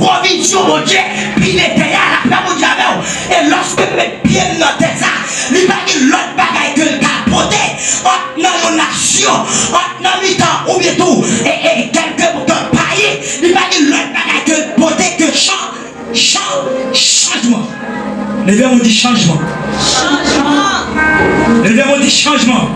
provision, mon Dieu, puis les terres, la paix, mon Dieu, et lorsque mes pieds dans ça, il va dire l'autre bagaille que le capote, dans nos nations, dans mi temps, ou bien tout, et quelques païens, il va dire l'autre bagaille que le pote, que changement. Levez-moi dit changement. Levez-moi dit changement.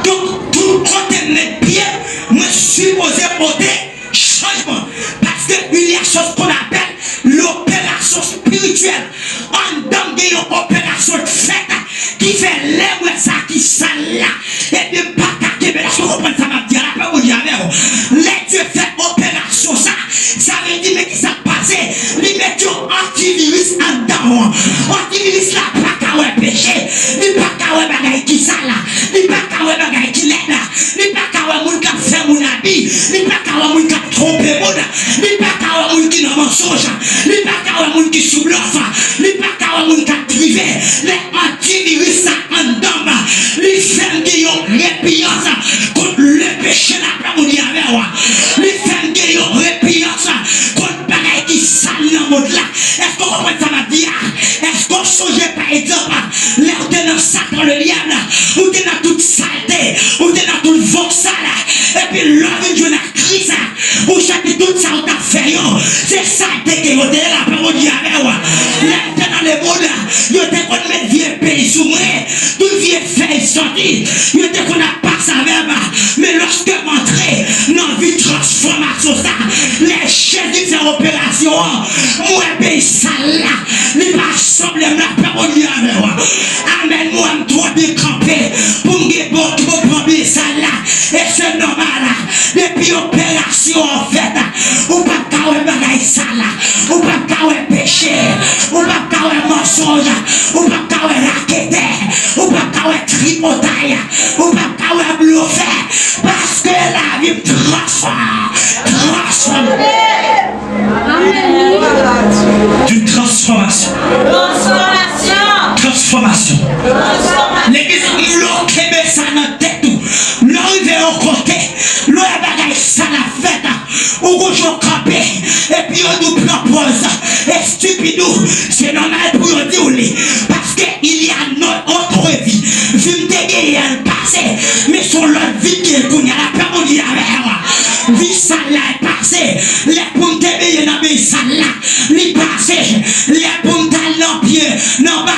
Tout côté de mes pieds, me supposé porter changement. Parce qu'il y a chose qu'on appelle l'opération spirituelle. En donne une opération faite qui fait l'aimer ça qui sale là. Et puis pas qu'à mais là je comprends ça m'a dit la paix au diable. Les Dieu fait opération ça. Ça veut dire mais qui s'est passé. Ils mettent un antivirus en dedans. Antivirus là pas qu'à ouais péché. Ils pas qu'à ouais bagaille qui sale là. Ils pas qu'à ouais bagaille qui l'aide là. Ils pas qu'à ouais moun qui fait mon habit. Ils pas qu'à ouais moun qui tromper moun. Ils pas qu'à ouais moun qui n'a mensonge. Ils pas qu'à ouais moun qui sous bluff. Ils pas qu'à ouais moun qui privé. Les antivirus ça en dedans. Les femmes qui ont répiance contre le péché là pas mon diable. Les femmes qui ont répiance contre bagaille qui sale dans monde là. Est-ce qu'on comprend ça m'a dit? Est-ce qu'on songe par exemple l'air de dans sac dans le diable ou t'es dans toute saleté ou t'es dans toute vox là et puis l'homme Dieu n'a crise ou chaque tout ça on t'a fait c'est saleté que vous êtes là pour vous dire l'air dans le monde vous êtes qu'on met vieux pays sous moi tout vieux fait sorti vous êtes qu'on a pas ça même mais lorsque m'entrer dans vie transformation ça les Jésus fait opération moi pays sale là les pas semble là pour vous dire amen moi me trop bien campé pour me bon trop bien ça là et c'est normal depuis opération en fait ou pas qu'à bagaille ça là ou pas qu'à péché ou pas qu'à mensonge ou pas qu'à raquette ou pas qu'à tripotaille ou pas qu'à bluffer parce que la vie transforme d'une transformation. L'église bloquée ça dans la tête. L'arrivée au côté. L'eau est bagaille ça la fête. Ou bonjour campé. Et puis on nous propose. Et stupide. C'est normal pour nous dire. Parce qu'il y a notre autre vie. Vie de passé. Mais sur l'autre vie qui est qu'on y a la peur on dit avec vie ça là est passé. Les pontes de dans pays ça là. Les passé. Les pontes dans pied. Dans bas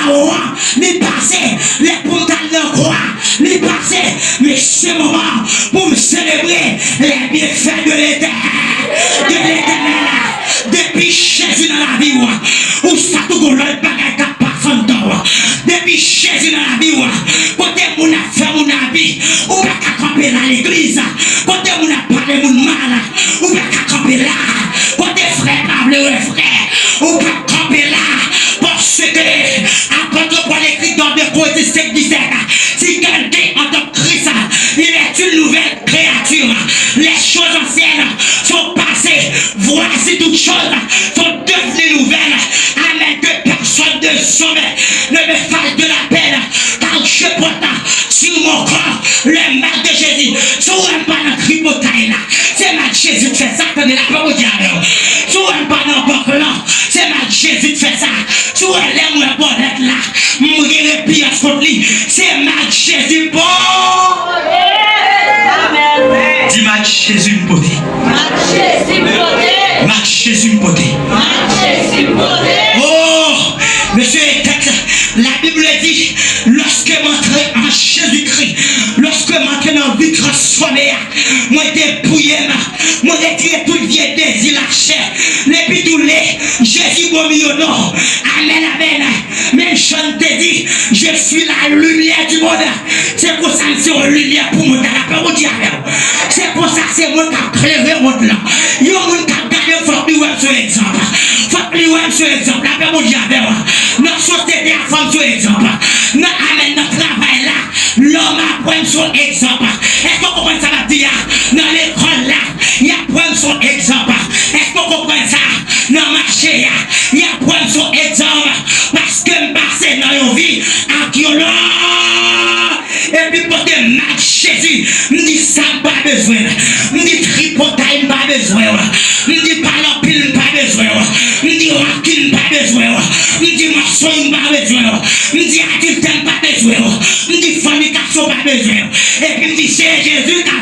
les passé. Les pontes dans croix. Les passé. Mais c'est le moment pour me célébrer les bienfaits de l'éternel. Depuis Jésus dans la vie. Où ça tout le monde bagaille qu'à personne d'or. Depuis Jésus dans la vie. Côté mon a fait mon habit. Ou pas qu'à camper dans l'église. Côté mon a parlé mon mal. Ou pas qu'à camper là. Côté frère parler aux frères. Ou pas camper là. Parce que apôtre Paul écrit dans 2 Corinthiens 5:17. Si quelqu'un en tant que Christ, il est une nouvelle créature. Les choses anciennes sont passées. Voici toutes choses sont devenues nouvelles. Amen. Que personne de sommet ne me fasse de la peine. Car je porte sur mon corps le mal de Jésus. Si vous n'êtes pas dans le tripotaille là, c'est mal Jésus qui fait ça. Tenez la parole au diable. Si vous n'êtes pas dans le banque là, c'est mal Jésus qui fait ça. Si vous n'êtes pas dans le bonnet là, mourir le pire contre lui, c'est mal Jésus bon. Amen. Dis mal Jésus une beauté. Mal Jésus une beauté. Oh, monsieur le texte, la Bible dit, lorsque m'entrer en Jésus-Christ, lorsque m'entrer dans la vie transformée, moi dépouillé, moi retiré tout le vieux désir, la chair, les pidoulés, Jésus bon milieu non. Amen, amen. Même Jean te dit, je suis la lumière du monde. C'est pour ça que c'est une lumière pour moi, dans la diable. C'est pour ça que c'est moi qui ai créé le monde là. Il y a un monde qui a gagné, il faut que nous sur l'exemple. Il faut que nous sur l'exemple. La paix mon diable. Notre société a fait sur l'exemple. Notre travail là, l'homme apprend son exemple. Est-ce qu'on comprend ça la dire? Dans l'école là, il apprend son exemple. Est-ce qu'on comprend ça? Dans le marché là, il apprend son exemple. Parce que je passe dans une vie en violent. Et puis pour te mettre Jésus, je dis ça pas besoin. Je dis tripotaille pas besoin. Je dis pas l'empile pas besoin. besoin. Me dit mensonge pas besoin. Me dit adultère pas besoin. Me dit fornication pas besoin. Et puis me dit c'est Jésus qui